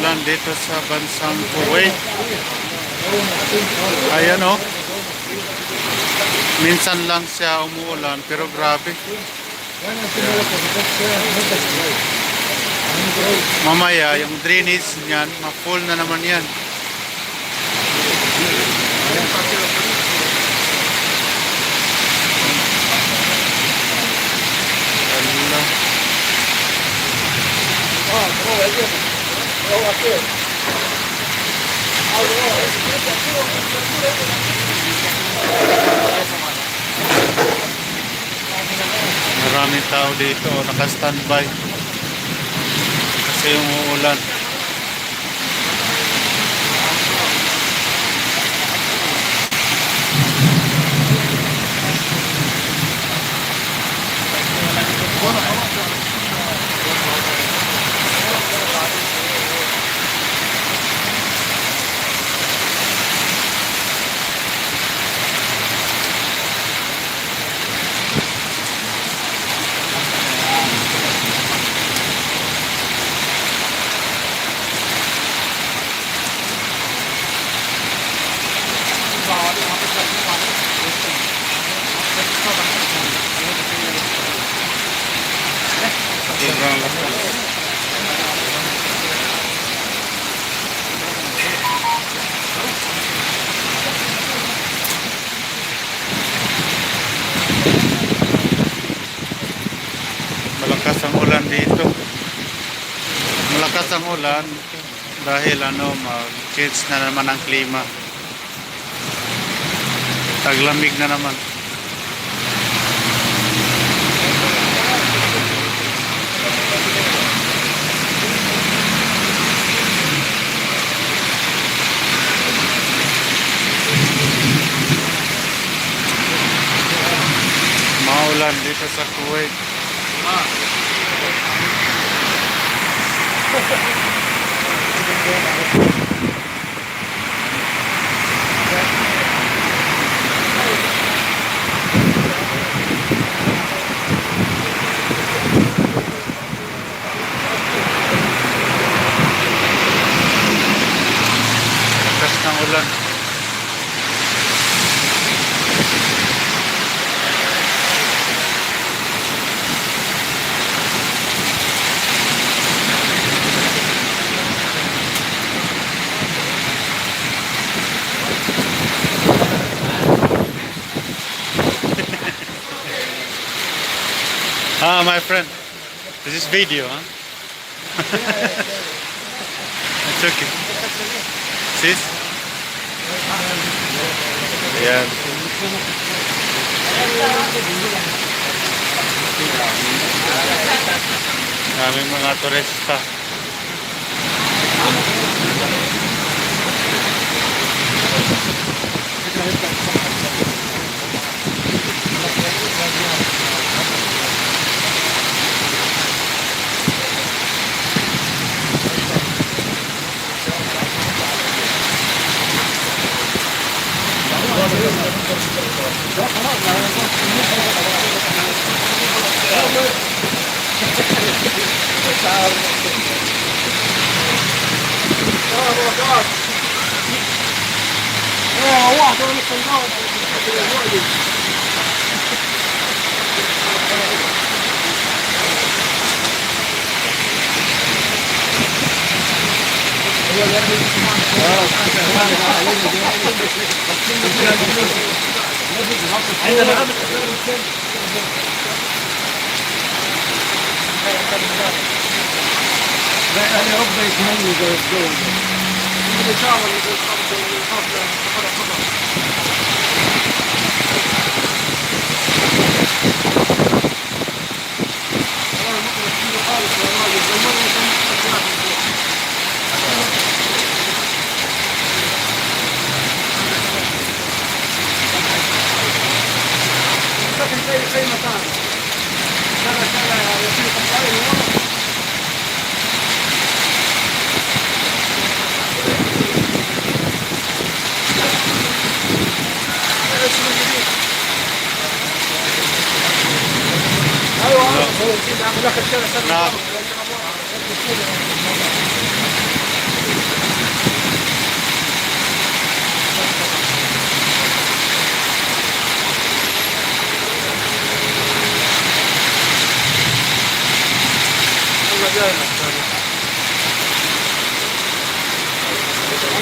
umuulan dito sa bansang Kuwait. Ayan o. Minsan lang siya umuulan pero grabe. Mamaya yung drainage niyan, ma-full na naman yan. Maraming tao dito naka-standby kasi yung uulan. Malakas ang ulan dito. Malakas ang ulan dahil mag-change na naman ang klima. Taglamig na naman. Maulan dito sa Kuwait. Lakas ng ulan. My friend, this is video, huh? It's okay. Sis? Ayan. Daming mga turista.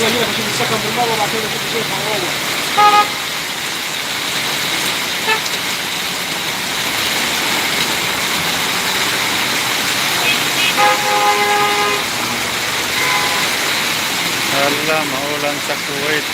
يلا هنا بشوف السكن بالمره وبعد كده بشوف الشيخ هروح. Hala, maulan sa Kuwait.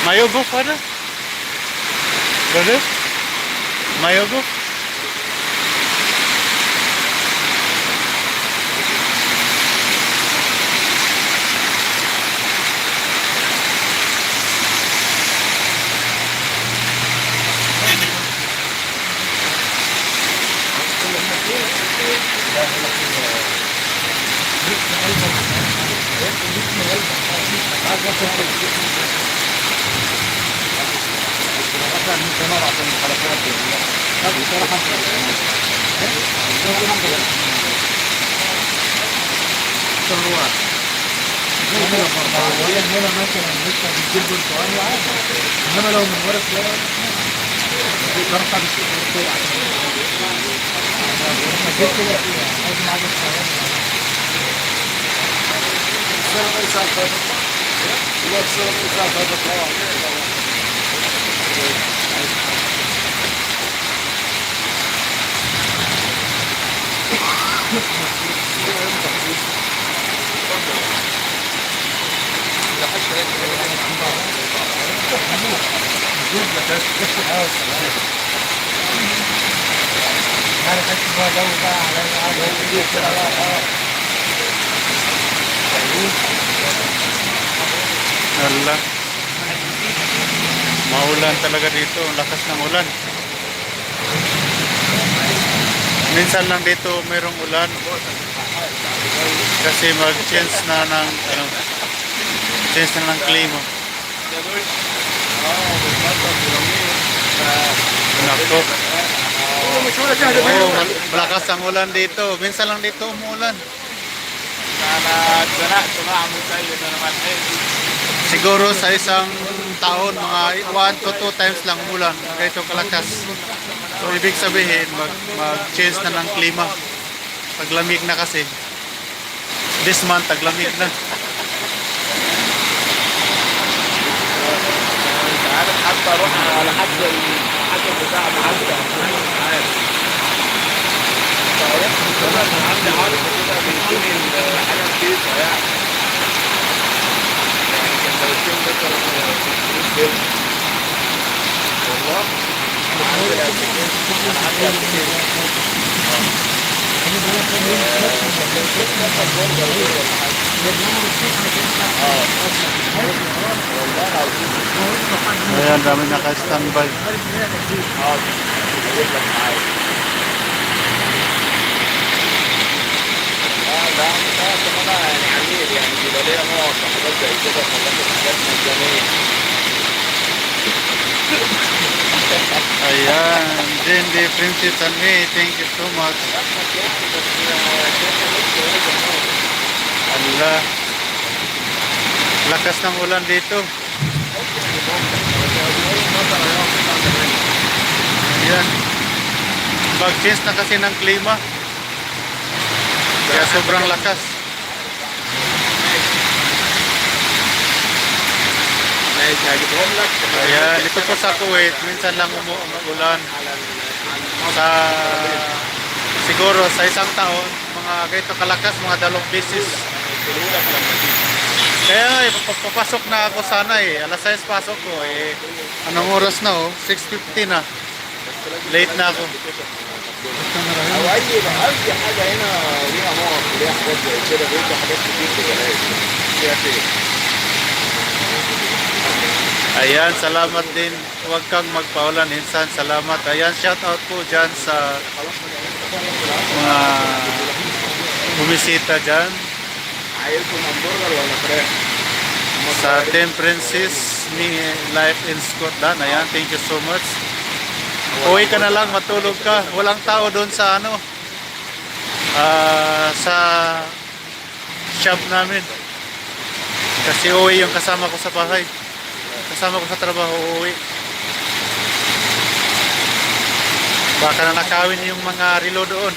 Mayogo pada? Brother? Mayogo? هنا مثلا لسه بتجيب برتقال عادي، انما لو من ورا فلان برفع بالسوق عشان لما جيت كده عايز معاك الصواب. السلام عليكم. الله السلام عليكم. Hala. Maulan talaga dito. Ang lakas ng ulan. Minsan lang dito mayroong ulan. Kasi mag-change na ng change na ng klima. Nako. Oh, malakas ang ulan dito. Minsan lang dito umulan. Siguro sa isang taon, mga 1 to 2 times lang umulan. Ganito kalakas. So, ibig sabihin, mag-change na ng klima. Taglamig na kasi. This month, taglamig na. حتى رحنا على حد بتاع حتى عندي عارف كده بيديني الحاجه رخيصه يعني سندوتشين مثلا والله Ayan, dami naka-standby. Ayan, Jindy, Princess and me, thank you so much. Allah, lakas ng ulan dito. Ayan, mag-change na kasi ng klima. Kaya sobrang lakas. Ayan, dito po sa Kuwait, minsan lang umuulan. Siguro sa isang taon, mga ganito kalakas, mga 2 beses. Kaya papasok na ako sana alas 6 pasok ko anong oras na 6:50 na. Late na ako. او اي حاجه هنا ليها نقط وليها حاجات زي كده بيبقى حاجات كتير في الجلايز فيها خير. Ayan, salamat din. Huwag kang magpaulan insan. Salamat. Ayan, shout out po dyan sa mga bumisita dyan. عايزكم همبرجر ولا فراخ؟ Sa 10 Princess Life in Scotland. Ayan, thank you so much. Uwi ka na lang, matulog ka. Walang tao doon sa ano, sa shop namin. Kasi uwi yung kasama ko sa bahay. Kasama ko sa trabaho, uwi. Baka na nakawin yung mga relo doon.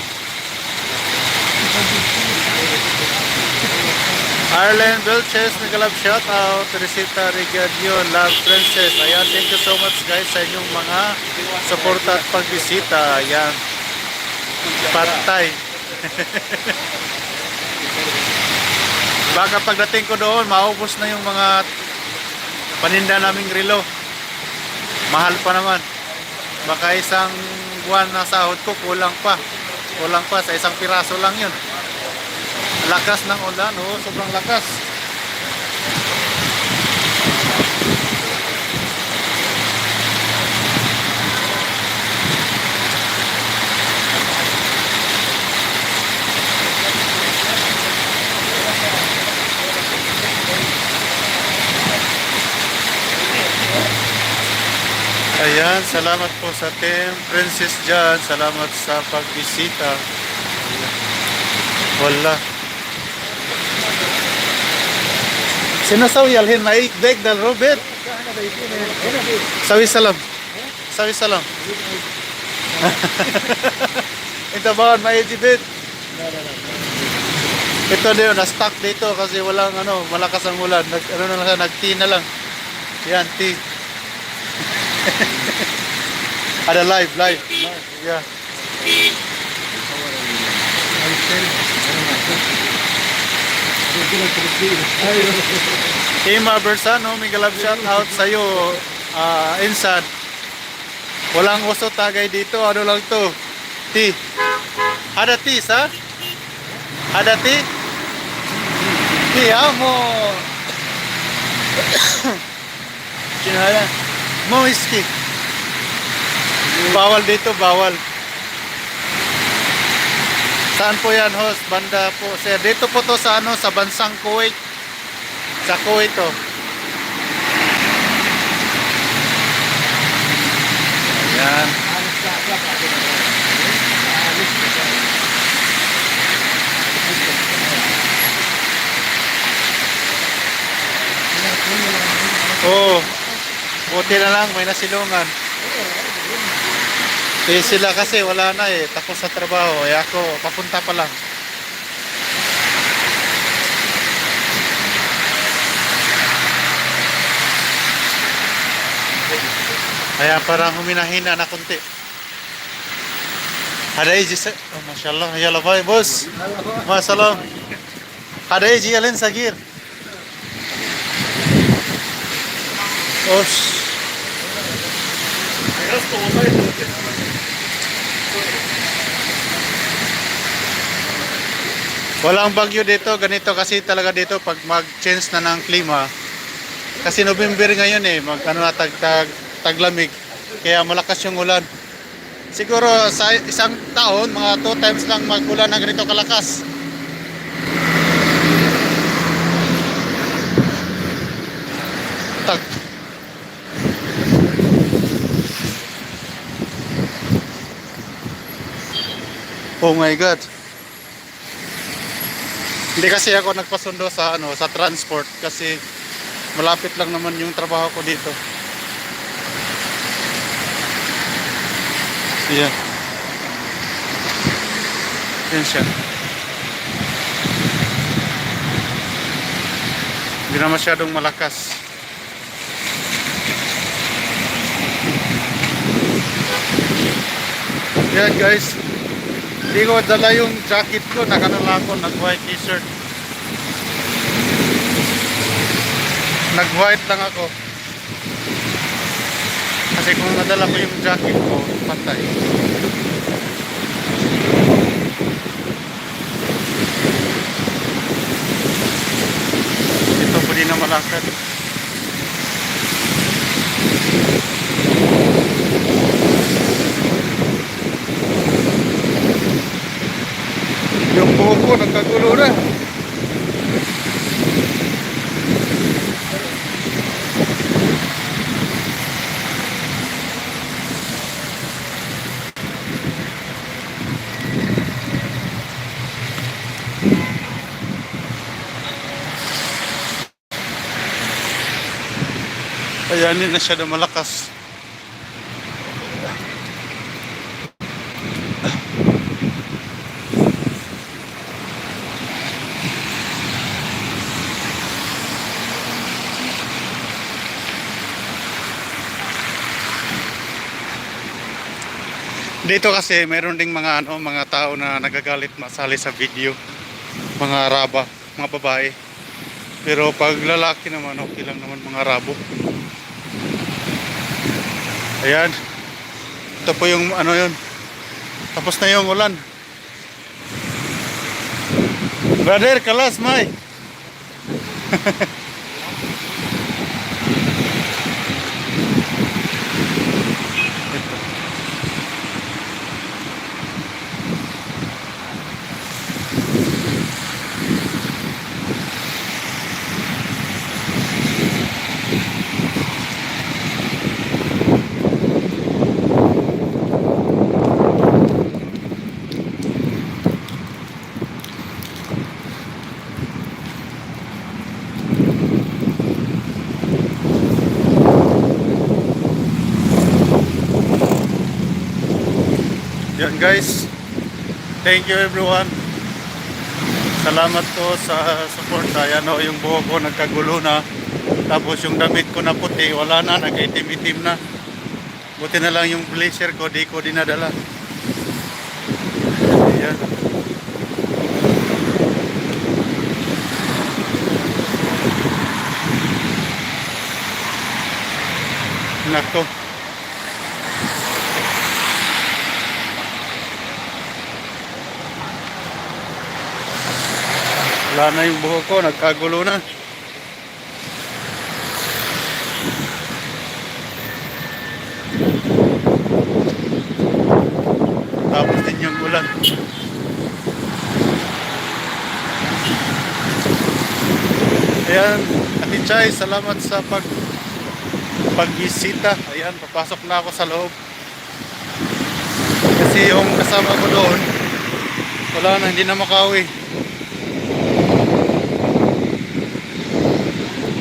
Arlen Vilches, nag-love shout out. Teresita Regadion, Love Princess. Ayan, thank you so much guys sa inyong mga suporta at pagbisita. Ayan. Patay. Baka pagdating ko doon, maubos na yung mga paninda naming relo. Mahal pa naman. Baka isang buwan na sahod ko, kulang pa. Kulang pa, sa isang piraso lang yun. Lakas ng ulan, oh, sobrang lakas. Ayan, salamat po sa team Princess Jan. Salamat sa pagbisita. Wala. Sinasawi alhin maik dek dal Robert. Sawi salam. Sawi salam. Ito ba maitibit? Ito din na-stuck dito kasi walang ano, malakas ang ulan. Ano na lang, nag-tea na lang. Yan, tea. Ada live. Yeah. Ima Bersano, may galab shout out sa'yo, Insan. Walang uso tagay dito, ano lang to? Tea. Ada tea, sa? Ada tea? Tea, amo. Kinala. Mo whiskey. Bawal dito, bawal. Saan po yan, host? Banda po, sir. Dito po to sa ano, sa bansang Kuwait. Sa Kuwait to. Ayan. Oh. Buti na lang, may nasilungan. Eh sila kasi wala na eh, tapos sa trabaho, eh ako papunta pa lang. Kaya parang huminahina na kunti. Hadai ji se, oh, mashallah, yalla bhai boss. Masalam. Hadai ji alin sagir. Osh. Walang bagyo dito, ganito kasi talaga dito pag mag-change na ng klima. Kasi November ngayon eh, ano na taglamig. Kaya malakas yung ulan. Siguro sa isang taon, mga 2 times lang mag-ulan ng ganito kalakas. Oh my God. Hindi kasi ako nagpasundo sa ano, sa transport kasi malapit lang naman yung trabaho ko dito. Yeah. Yan siya. Hindi na masyadong malakas. Yan guys. Hindi ko dala yung jacket ko, nakanala ako, nag-white t-shirt. Nag-white lang ako. Kasi kung nadala ko yung jacket ko, patay. Ito po din na malakad. Yung buhok ko nagkagulo na. Ayan, hindi na siya na malakas. Dito kasi mayroon ding mga tao na nagagalit masali sa video, mga raba, mga babae. Pero pag lalaki naman okay lang naman mga rabo. Ayan. Ito po yung yun. Tapos na yung ulan. Brother, kalas, May. Yan guys. Thank you everyone. Salamat po sa support. Ayan o, yung buhok ko nagkagulo na. Tapos yung damit ko na puti, wala na, nagkaitim-itim na. Buti na lang yung blazer ko, di ko dinadala. Ayan. Nako. Wala na yung buhok ko, nagkagulo na. Tapos din yung ulan. Ayan, Ate Chay, salamat sa pagbisita. Ayan, papasok na ako sa loob. Kasi yung kasama ko doon, wala na, hindi na makauwi.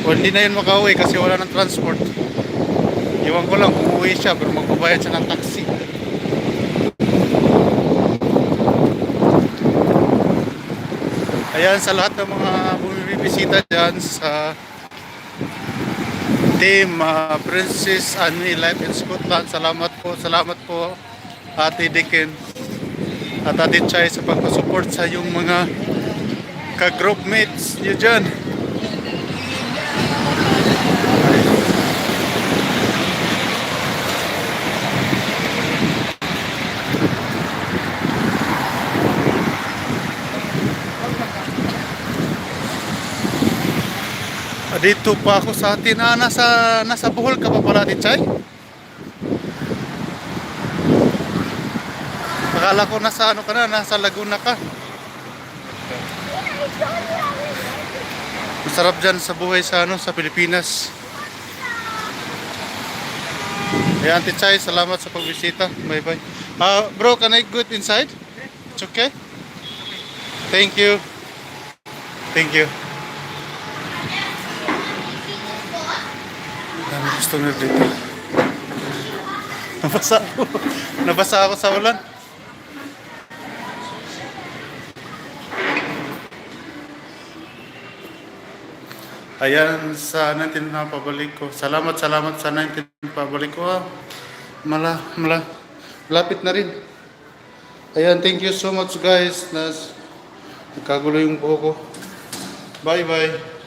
O hindi na yun makauwi kasi wala ng transport. Iwan ko lang kung uwi siya pero magbabayad siya ng taxi. Ayan, sa lahat ng mga bumibisita dyan sa team Princess Anne Life in Scotland, salamat po Ate Dicken at Ate Chay sa pagpasupport sa yung mga ka-group mates nyo dyan. Dito pa ako sa atin. Nasa Bohol ka pa pala, Chay? Akala ko nasa ka na, nasa Laguna ka. Masarap dyan sa buhay sa sa Pilipinas. Ayan, Chay, salamat sa pagbisita. Bye bye. Bro, can I go inside? It's okay? Thank you. Thank you. Dami gusto nyo dito. Nabasa ako sa ulan. Ayan, sa 19 na pabalik ko. Salamat sa 19 pabalik ko. Malapit na rin. Ayan, thank you so much guys. Nagkagulo yung buho ko. Bye bye.